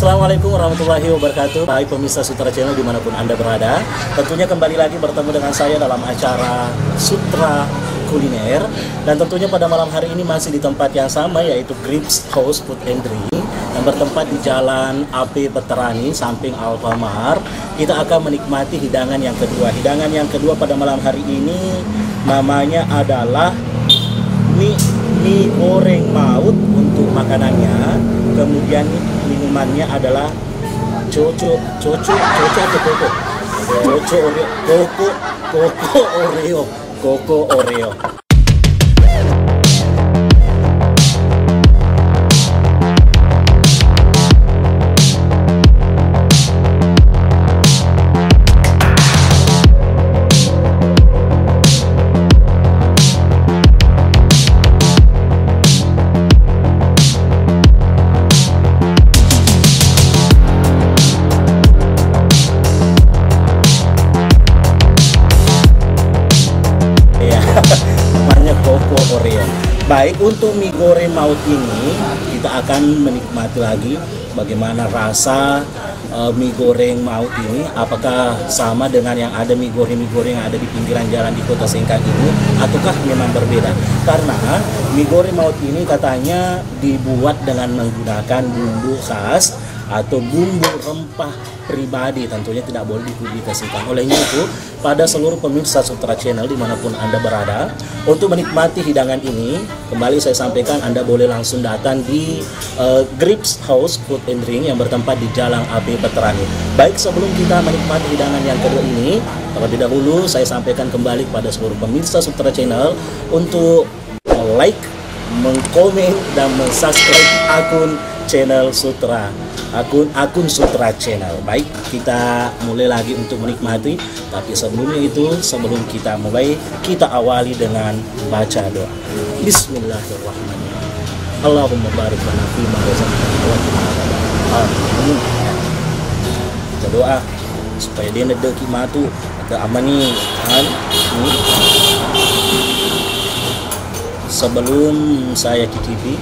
Assalamualaikum warahmatullahi wabarakatuh. Hai pemirsa Sutra Channel dimanapun Anda berada. Tentunya kembali lagi bertemu dengan saya dalam acara Sutra Kuliner. Dan tentunya pada malam hari ini masih di tempat yang sama, yaitu Grips House Food and Drink yang bertempat di Jalan AP Veterani samping Alfamart. Kita akan menikmati hidangan yang kedua. Hidangan yang kedua pada malam hari ini namanya adalah mie goreng maut untuk makanannya. Kemudian minumannya adalah coco Oreo. Baik, untuk mie goreng maut ini kita akan menikmati lagi bagaimana rasa mie goreng maut ini. Apakah sama dengan yang ada mie goreng yang ada di pinggiran jalan di Kota Sengkang ini, ataukah memang berbeda? Karena mie goreng maut ini katanya dibuat dengan menggunakan bumbu khas atau bumbu rempah pribadi, tentunya tidak boleh dipublikasikan. Olehnya itu, pada seluruh pemirsa Sutra Channel dimanapun Anda berada, untuk menikmati hidangan ini, kembali saya sampaikan Anda boleh langsung datang di Grips House Food and Drink yang bertempat di Jalan AP Veterani. Baik, sebelum kita menikmati hidangan yang kedua ini, terlebih dahulu saya sampaikan kembali kepada seluruh pemirsa Sutra Channel untuk like, mengkomen, dan mensubscribe akun channel Sutra, akun Sutra Channel. Baik, kita mulai lagi untuk menikmati. Tapi sebelumnya itu, sebelum kita mulai, kita awali dengan baca doa. Bismillahirrahmanirrahim. Allahumma barik lana fima razaqtana wa qina adzabannar. Amin. Kita doa supaya dia nedeki matu atau amani kan. Sebelum saya cicipi,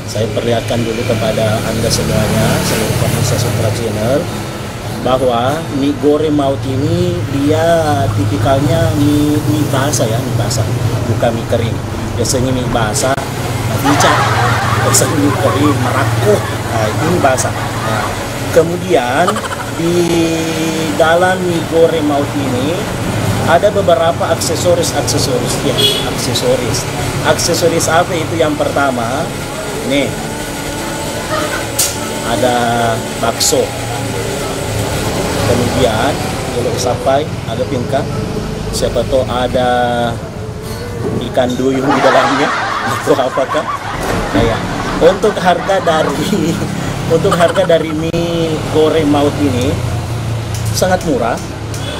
saya perlihatkan dulu kepada Anda semuanya, seluruh pemirsa Sutra Channel, bahwa mie goreng maut ini dia tipikalnya mie basah ya, mie basah, bukan mie kering. Biasanya mie basah, dicak, biasanya mie kering, merakuh, nah ini basah. Nah, kemudian di dalam mie goreng maut ini ada beberapa aksesoris ya, aksesoris apa itu? Yang pertama, ini ada bakso, kemudian kalau sampai ada pingka, siapa tahu ada ikan duyung di dalamnya atau apakah. Nah ya, untuk harga dari mie goreng maut ini sangat murah.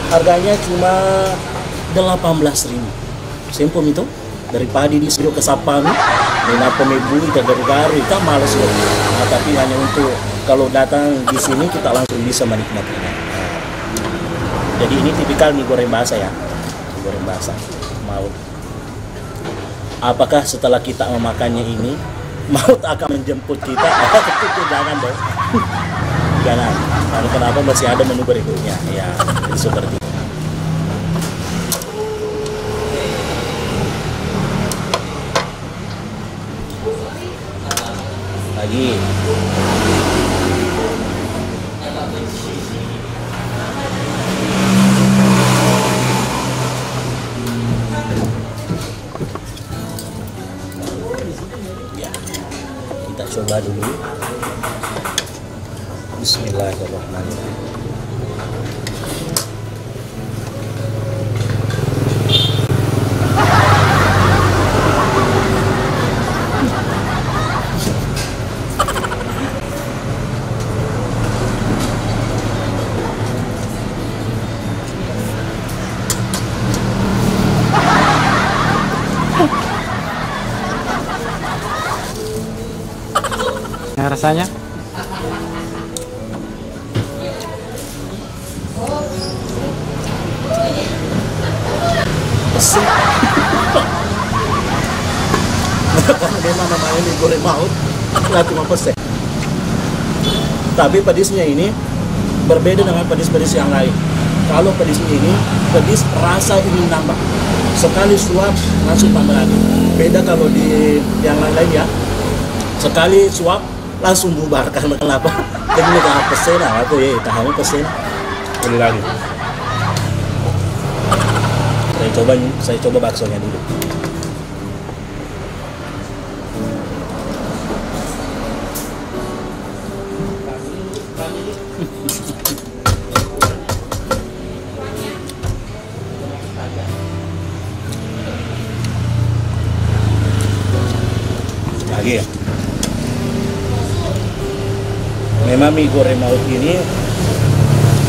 Harganya cuma 18.000. Simpom itu dari padi di Sido ke Sapang. Nina pemebuli ke garu-garu kita males loh. Nah, tapi hanya untuk kalau datang di sini kita langsung bisa menikmatinya. Jadi ini tipikal mie goreng basah ya, mie goreng basah maut. Apakah setelah kita memakannya ini maut akan menjemput kita? Itu jangan dong. Jangan. Karena kenapa masih ada menu berikutnya? Ya, seperti itu. Lagi ya, kita coba dulu. Bismillahirrahmanirrahim. Rasanya pesik. Karena memang namanya mie goreng maut, nggak cuma pesek. Tapi pedisnya ini berbeda dengan pedis-pedis yang lain. Kalau pedisnya ini, pedis rasa ingin nambah. Sekali suap langsung tambah lagi. Beda kalau di yang lain-lain ya. Sekali suap langsung bubar. Karena kenapa? Jadi nggak pesen aku ya, tahu pesen. Beli lagi. Saya coba baksonya dulu. Lagi ya. Memang mie goreng maut ini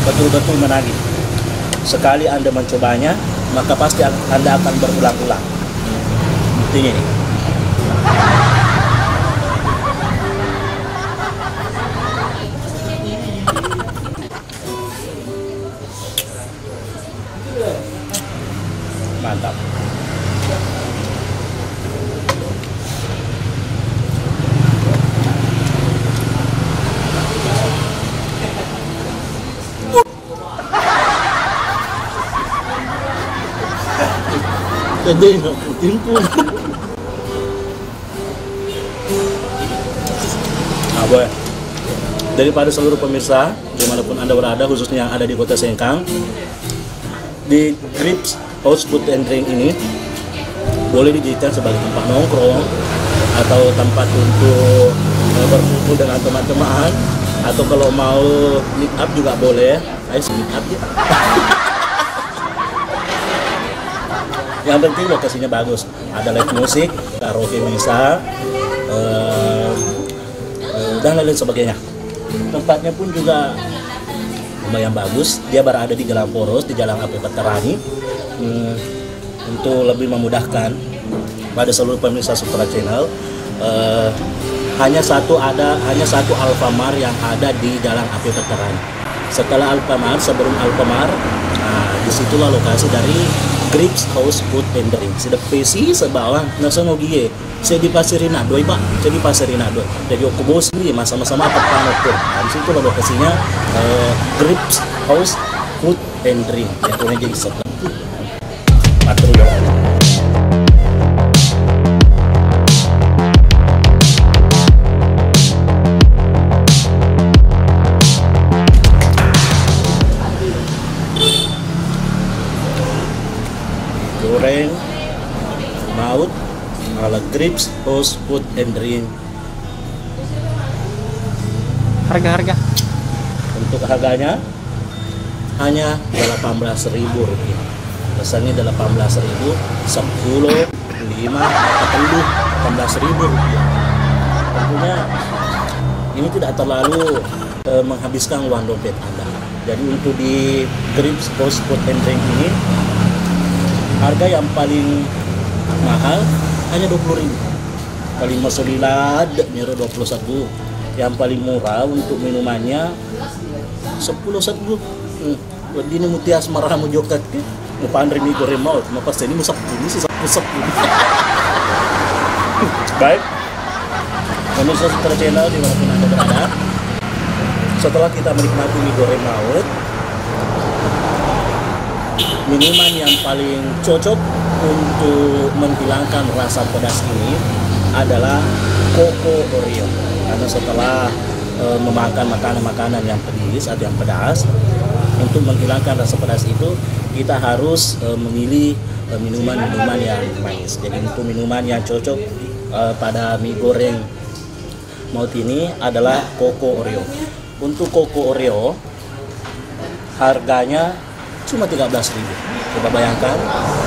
betul-betul menagih. Sekali Anda mencobanya, maka pasti Anda akan berulang-ulang. Buktinya ini. Mantap. Jadi timpul. Nah, boleh. Daripada seluruh pemirsa dimanapun Anda berada, khususnya yang ada di Kota Sengkang, di Grips House Food and Drink ini boleh dijadikan sebagai tempat nongkrong atau tempat untuk berkumpul dengan teman-teman, atau kalau mau meet up juga boleh. Ayo meet up ya. Yang penting lokasinya bagus, ada live musik, karaoke bisa, dan lain sebagainya. Tempatnya pun juga lumayan bagus, dia berada di Jalan Poros, di Jalan AP Veterani. Untuk lebih memudahkan pada seluruh pemirsa Sutra Channel, hanya satu Alfamart yang ada di Jalan AP Veterani. Setelah Alfamart, sebelum Alfamart, disitulah lokasi dari Grips House Food and Drink. Sedap pesi sebawah nasa ngogie. Saya di Pasir Rinado, Pak. Saya di Pasir Rinado. Jadi aku bos ini sama-sama pertama tuh. Di situ lah lokasinya Grips House Food and Drink. Yang punya jadi sebelah. Matur nuwun. Goreng maut ala Grips House Food and Drink. Harga-harga Untuk harganya hanya 18.000 rupiah. Pesannya 18.000, 10, 5, 10, 18.000 rupiah. Tentunya ini tidak terlalu menghabiskan uang dompet Anda. Jadi untuk di Grips House Food and Drink ini, harga yang paling mahal hanya 20.000. Paling masolilad niro 21. Yang paling murah untuk minumannya 10. Ini mutias marah mo jokat ke. Mo pandri mi goreng maut, mo pasti ini musap ini susap. Baik. Pemirsa Sutra Channel dimanapun Anda berada, setelah kita menikmati mie goreng maut, minuman yang paling cocok untuk menghilangkan rasa pedas ini adalah Coco Oreo. Karena setelah memakan makanan-makanan yang pedis atau yang pedas, untuk menghilangkan rasa pedas itu kita harus memilih minuman-minuman yang manis. Jadi untuk minuman yang cocok pada mie goreng maut ini adalah Coco Oreo. Untuk Coco Oreo harganya cuma 13.000. Coba bayangkan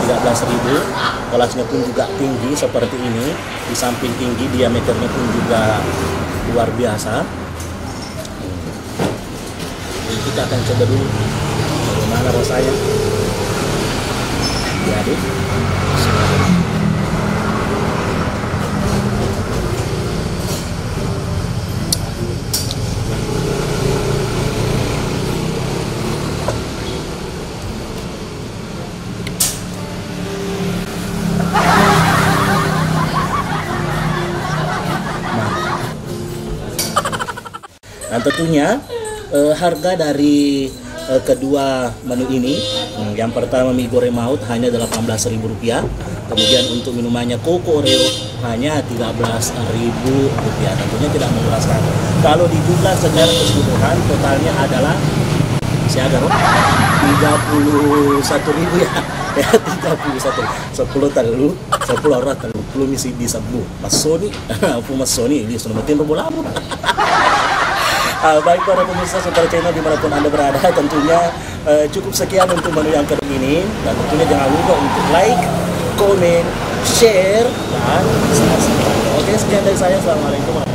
13.000, kelasnya pun juga tinggi seperti ini. Di samping tinggi, diameternya pun juga luar biasa. Jadi kita akan coba dulu bagaimana rasanya. Diaduk. Nah Dan tentunya harga dari kedua menu ini, yang pertama mie goreng maut hanya Rp18.000, kemudian untuk minumannya Koko Oreo hanya Rp13.000. Tentunya tidak mengulaskan. Kalau dijumlah secara keseluruhan totalnya adalah siaga 31.000 ya. Ya 31. 10 talu, 10 orang talu, belum isi di sabu. Masoni, aku masoni ini sudah matiin robo labu. Baik para pemirsa Sutra Channel dimanapun Anda berada, tentunya cukup sekian untuk menu yang kali ini. Dan tentunya jangan lupa untuk like, komen, share, dan subscribe. Oke, sekian dari saya. Assalamualaikum.